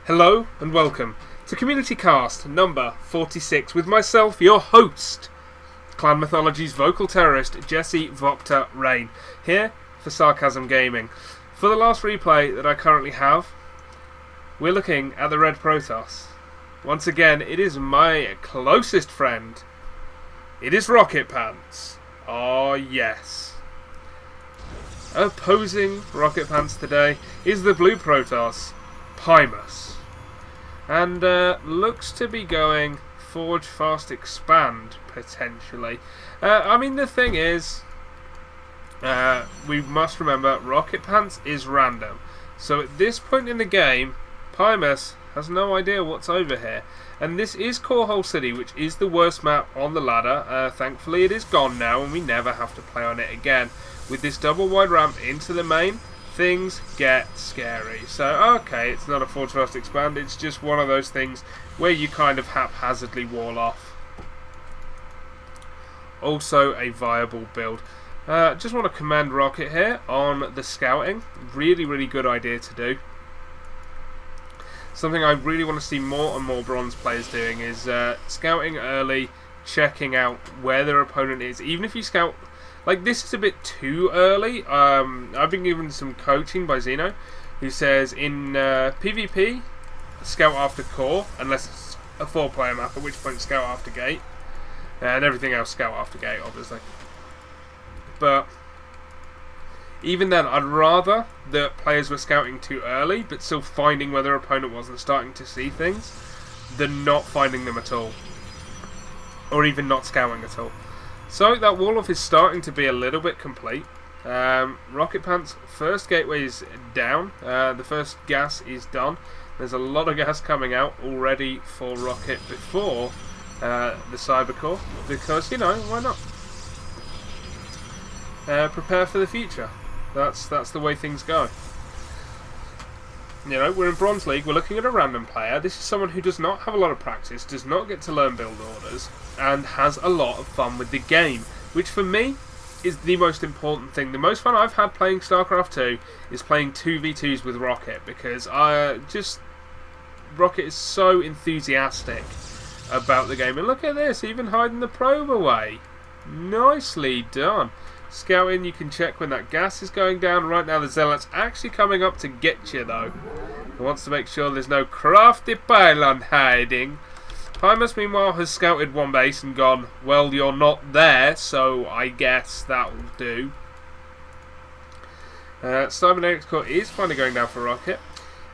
Hello and welcome to Community Cast number 46 with myself, your host, Clan Mythology's vocal terrorist, Jesse Vocta Rain, here for Sarcasm Gaming. For the last replay that I currently have, we're looking at the Red Protoss. Once again, it is my closest friend. It is Rocketpants. Oh yes. Opposing Rocketpants today is the Blue Protoss, Pymus. And looks to be going Forge Fast Expand, potentially. I mean, the thing is, we must remember, Rocketpants is random. So at this point in the game, Pymus has no idea what's over here. And this is Core Hole City, which is the worst map on the ladder. Thankfully it is gone now, and we never have to play on it again. With this double wide ramp into the main, things get scary. So, okay, it's not a Forge Fast Expand, it's just one of those things where you kind of haphazardly wall off. Also a viable build. Just want to commend Rocket here on the scouting. Really, really good idea to do. Something I really want to see more and more bronze players doing is scouting early, checking out where their opponent is. Even if you scout, like, this is a bit too early. I've been given some coaching by Zeno, who says in PvP, scout after core, unless it's a 4-player map, at which point scout after gate, and everything else scout after gate, obviously. But even then, I'd rather that players were scouting too early, but still finding where their opponent was and starting to see things, than not finding them at all, or even not scouting at all. So that wall-off is starting to be a little bit complete. Rocketpants' first gateway is down. The first gas is done. There's a lot of gas coming out already for Rocket before the Cybercore, because, you know, why not? Prepare for the future. That's the way things go. You know, we're in Bronze League, we're looking at a random player. This is someone who does not have a lot of practice, does not get to learn build orders, and has a lot of fun with the game, which for me is the most important thing. The most fun I've had playing StarCraft 2 is playing 2v2s with Rocket, because Rocket is so enthusiastic about the game. And look at this, even hiding the probe away. Nicely done. Scouting, you can check when that gas is going down. Right now the Zealot's actually coming up to get you though. He wants to make sure there's no crafty pylon hiding. Pymus meanwhile has scouted one base and gone, well, you're not there, so I guess that will do. Cybernetics Core is finally going down for Rocket.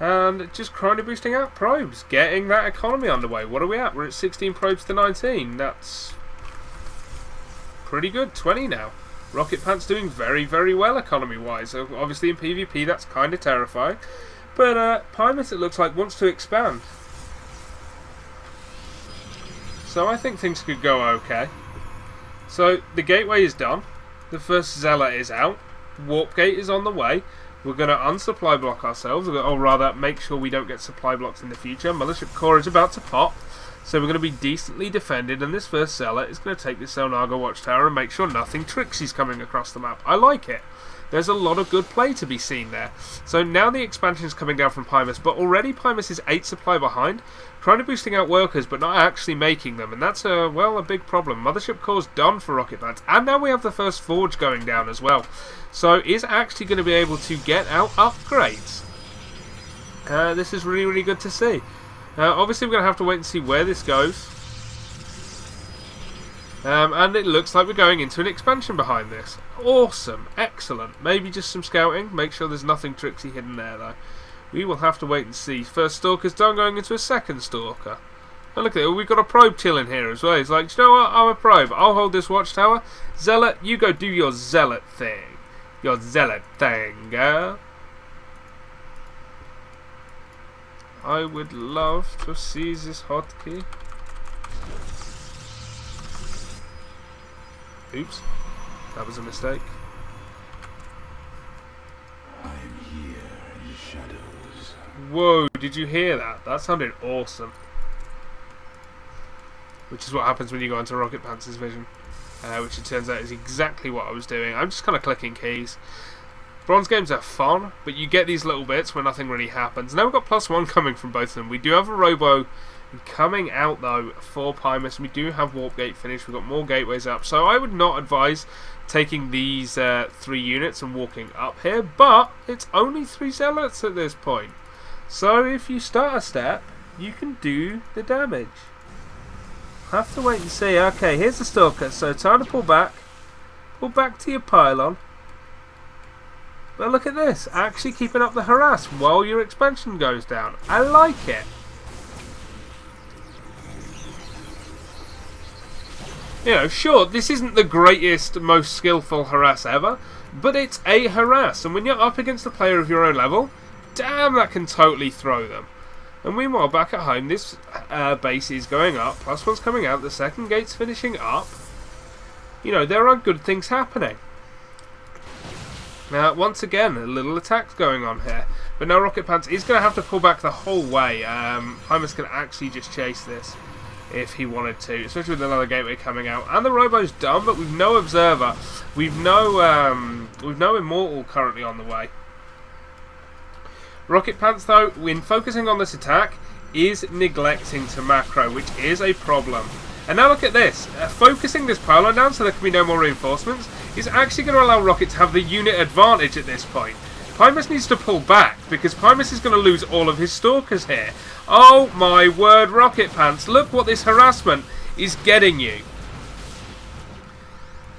And just chrono boosting out probes, getting that economy underway. What are we at? We're at 16 probes to 19. That's pretty good. 20 now. Rocketpants doing very, very well economy-wise. Obviously in PvP that's kind of terrifying. But Pymus, it looks like, wants to expand. So I think things could go okay. So the gateway is done. The first Zealot is out. Warp gate is on the way. We're going to unsupply block ourselves. Or rather, make sure we don't get supply blocks in the future. Mothership Core is about to pop. So we're going to be decently defended, and this first Zealot is going to take this Zelnaga Watchtower and make sure nothing tricksy's coming across the map. I like it. There's a lot of good play to be seen there. So now the expansion is coming down from Pymus, but already Pymus is 8 supply behind, trying to boosting out workers but not actually making them, and that's a big problem. Mothership Core's done for Rocketpants, and now we have the first Forge going down as well. So is actually going to be able to get out upgrades. This is really, really good to see. Obviously we're going to have to wait and see where this goes. And it looks like we're going into an expansion behind this. Awesome. Excellent. Maybe just some scouting. Make sure there's nothing tricksy hidden there though. We will have to wait and see. First Stalker's done, going into a second Stalker. Oh, look at it. We've got a probe chilling here as well. He's like, you know what? I'm a probe. I'll hold this watchtower. Zealot, you go do your Zealot thing. Your Zealot thing, girl. I would love to see this hotkey. Oops, that was a mistake. I am here in the shadows. Whoa, did you hear that? That sounded awesome. Which is what happens when you go into Rocketpants' vision. Which it turns out is exactly what I was doing. I'm just kind of clicking keys. Bronze games are fun, but you get these little bits where nothing really happens. Now we've got +1 coming from both of them. We do have a Robo coming out, though, for Pymus. We do have Warp Gate finished. We've got more gateways up. So I would not advise taking these 3 units and walking up here. But it's only 3 Zealots at this point. So if you start a step, you can do the damage. Have to wait and see. Okay, here's the Stalker. So time to pull back. Pull back to your pylon. But look at this, actually keeping up the harass while your expansion goes down. I like it. You know, sure, this isn't the greatest, most skillful harass ever, but it's a harass. And when you're up against a player of your own level, damn, that can totally throw them. And meanwhile, back at home, this base is going up. +1's coming out, the second gate's finishing up. You know, there are good things happening. Now, once again, a little attack's going on here. But now Rocketpants is going to have to pull back the whole way. Pymus can actually just chase this if he wanted to, especially with another gateway coming out. And the Robo's done, but we've no Observer. We've no Immortal currently on the way. Rocketpants, though, when focusing on this attack, is neglecting to macro, which is a problem. And now look at this. Focusing this pylon down so there can be no more reinforcements is actually going to allow Rocket to have the unit advantage at this point. Pymus needs to pull back because Pymus is going to lose all of his Stalkers here. Oh my word, Rocketpants. Look what this harassment is getting you.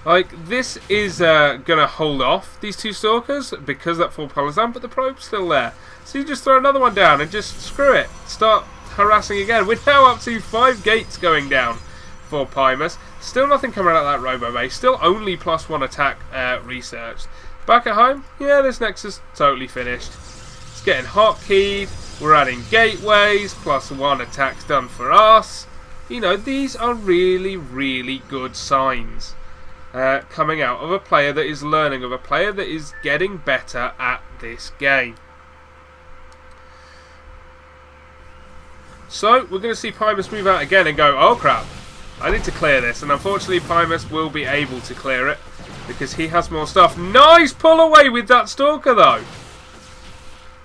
Like, this is going to hold off these 2 Stalkers because that 4 pylon's down, but the probe's still there. So you just throw another one down and just screw it. Start harassing again. We're now up to 5 gates going down for Pymus. Still nothing coming out of that Robo base. Still only +1 attack researched. Back at home, yeah, this Nexus totally finished. It's getting hotkeyed. We're adding gateways. +1 attacks done for us. You know, these are really, really good signs coming out of a player that is learning, of a player that is getting better at this game. So, we're going to see Pymus move out again and go, oh crap, I need to clear this. And unfortunately, Pymus will be able to clear it because he has more stuff. Nice pull away with that Stalker, though.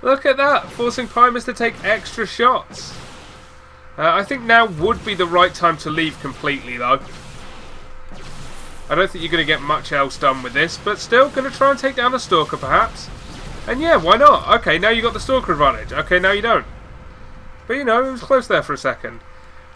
Look at that, forcing Pymus to take extra shots. I think now would be the right time to leave completely, though. I don't think you're going to get much else done with this, but still going to try and take down the Stalker, perhaps. And yeah, why not? Okay, now you got the Stalker advantage. Okay, now you don't. But you know, it was close there for a second.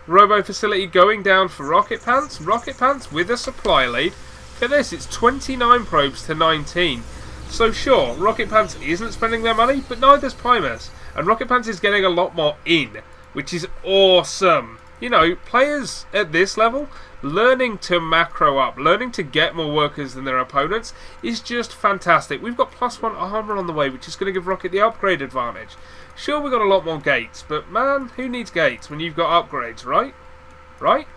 Robo facility going down for Rocketpants. Rocketpants with a supply lead. Look at this, it's 29 probes to 19. So sure, Rocketpants isn't spending their money, but neither's Pymus. And Rocketpants is getting a lot more in, which is awesome. You know, players at this level, learning to macro up, learning to get more workers than their opponents is just fantastic. We've got +1 armor on the way, which is going to give Rocket the upgrade advantage. Sure, we've got a lot more gates, but man, who needs gates when you've got upgrades, right? Right?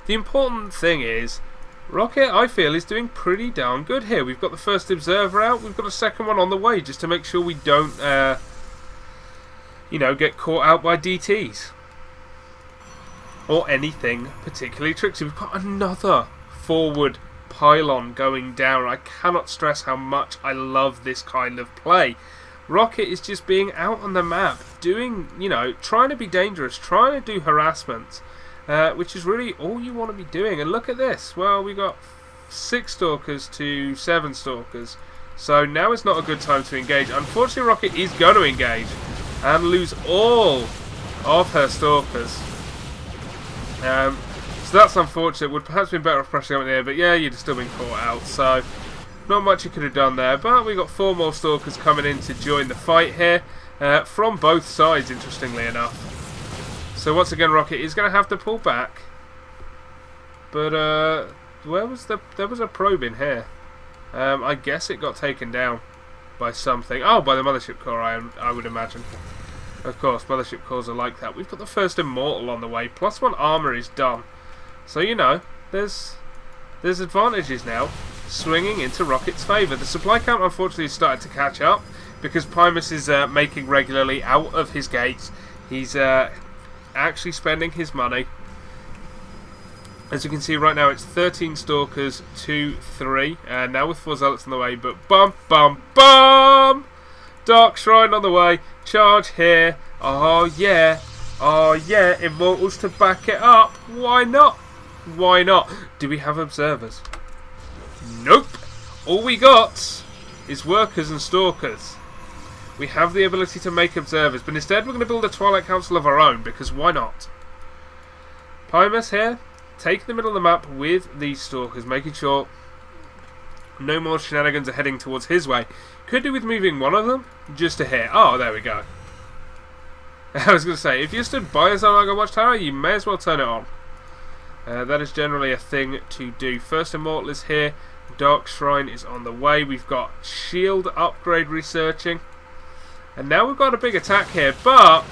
The important thing is, Rocket, I feel, is doing pretty darn good here. We've got the first Observer out, we've got a second one on the way, just to make sure we don't, you know, get caught out by DTs. Or anything particularly tricksy. We've got another forward pylon going down. I cannot stress how much I love this kind of play. Rocket is just being out on the map, doing, you know, trying to be dangerous, trying to do harassment, which is really all you want to be doing. And look at this. Well, we got 6 Stalkers to 7 Stalkers. So now is not a good time to engage. Unfortunately, Rocket is going to engage and lose all of her Stalkers. So that's unfortunate. Would perhaps been better off pressing up there, but yeah, you'd have still been caught out. So not much you could have done there. But we got 4 more Stalkers coming in to join the fight here from both sides, interestingly enough. So once again, Rocket is going to have to pull back. But there was a probe in here. I guess it got taken down by something. Oh, by the Mothership Core, I would imagine. Of course, Mothership Cores are like that. We've got the first Immortal on the way. +1 armor is done. So, you know, there's advantages now swinging into Rocket's favour. The supply count, unfortunately, has started to catch up because Pymus is making regularly out of his gates. He's actually spending his money. As you can see right now, it's 13 Stalkers to 3. Now with 4 Zealots on the way, but bum, bum, bum! Dark Shrine on the way. Charge here. Oh, yeah. Oh, yeah. Immortals to back it up. Why not? Why not? Do we have observers? Nope. All we got is workers and stalkers. We have the ability to make observers, but instead we're going to build a Twilight Council of our own, because why not? Pymus here, taking the middle of the map with these stalkers, making sure no more shenanigans are heading towards his way. Could do with moving one of them just to here. Oh, there we go. I was going to say, if you stood by a Zalaga Watchtower, you may as well turn it on. That is generally a thing to do. First Immortal is here. Dark Shrine is on the way. We've got shield upgrade researching. And now we've got a big attack here. But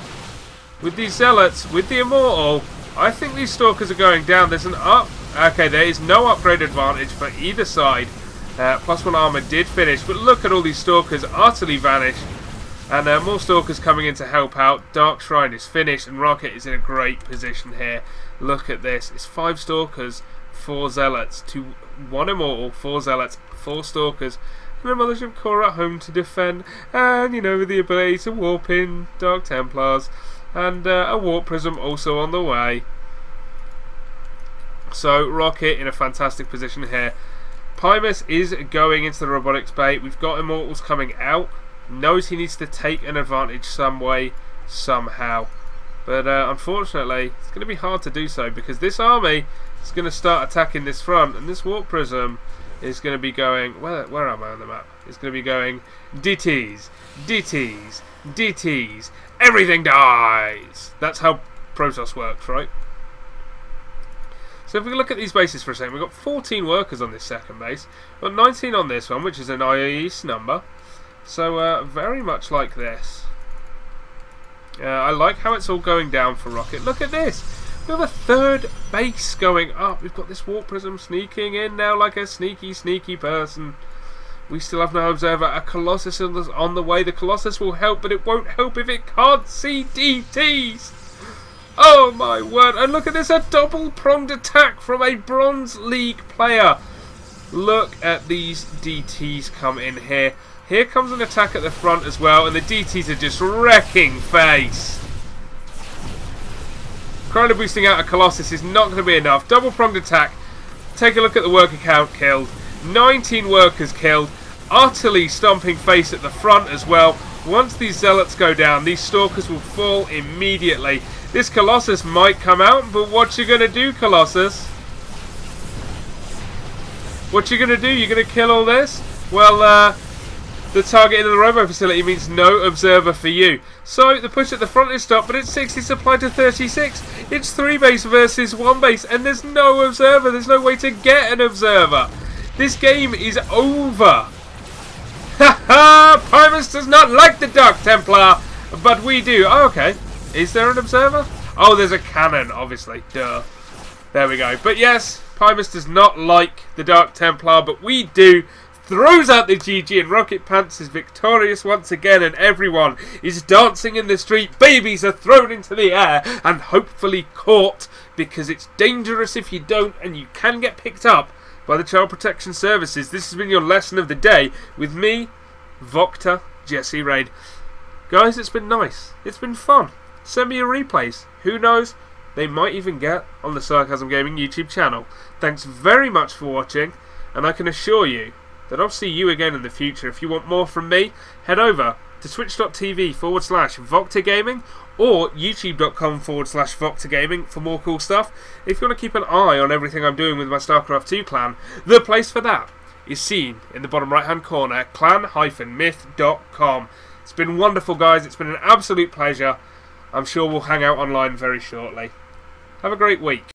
with these Zealots, with the Immortal, I think these Stalkers are going down. There's an up. Okay, there is no upgrade advantage for either side. +1 armor did finish. But look at all these Stalkers utterly vanished. And more Stalkers coming in to help out. Dark Shrine is finished. And Rocket is in a great position here. Look at this. It's 5 Stalkers, 4 Zealots to 1 Immortal, 4 Zealots, 4 Stalkers, and a Mothership Core at home to defend, and, you know, with the ability to warp in Dark Templars, and a Warp Prism also on the way. So, Rocket in a fantastic position here. Pymus is going into the Robotics Bay. We've got Immortals coming out. Knows he needs to take an advantage some way, somehow. But unfortunately, it's going to be hard to do so, because this army is going to start attacking this front, and this Warp Prism is going to be going... Where am I on the map? It's going to be going DTs, DTs, DTs, everything dies! That's how Protoss works, right? So if we look at these bases for a second, we've got 14 workers on this second base, we've got 19 on this one, which is an IES number. So very much like this. I like how it's all going down for Rocket. Look at this. We have a third base going up. We've got this Warp Prism sneaking in now like a sneaky, sneaky person. We still have no observer. A Colossus is on the way. The Colossus will help, but it won't help if it can't see DTs. Oh my word. And look at this. A double-pronged attack from a Bronze League player. Look at these DTs come in here. Here comes an attack at the front as well, and the DTs are just wrecking face. Chrono boosting out a Colossus is not going to be enough. Double-pronged attack. Take a look at the worker count killed. 19 workers killed. Utterly stomping face at the front as well. Once these Zealots go down, these Stalkers will fall immediately. This Colossus might come out, but what you going to do, Colossus? What you going to do? You're going to kill all this? Well, the target in the Robo facility means no observer for you. So the push at the front is stopped, but it's 60 supply to 36. It's 3 base versus 1 base, and there's no observer. There's no way to get an observer. This game is over. Ha ha! Pymus does not like the Dark Templar, but we do. Oh, okay. Is there an observer? Oh, there's a cannon, obviously. Duh. There we go. But yes, Pymus does not like the Dark Templar, but we do. Throws out the GG, and Rocketpants is victorious once again, and everyone is dancing in the street. Babies are thrown into the air and hopefully caught, because it's dangerous if you don't, and you can get picked up by the Child Protection Services. This has been your lesson of the day with me, Voctor Jesse Raid. Guys, it's been nice. It's been fun. Send me your replays. Who knows? They might even get on the Sarcasm Gaming YouTube channel. Thanks very much for watching, and I can assure you that I'll see you again in the future. If you want more from me, head over to twitch.tv/VoctorGaming or youtube.com/VoctorGaming for more cool stuff. If you want to keep an eye on everything I'm doing with my StarCraft 2 clan, the place for that is seen in the bottom right hand corner, clan-myth.com. It's been wonderful, guys. It's been an absolute pleasure. I'm sure we'll hang out online very shortly. Have a great week.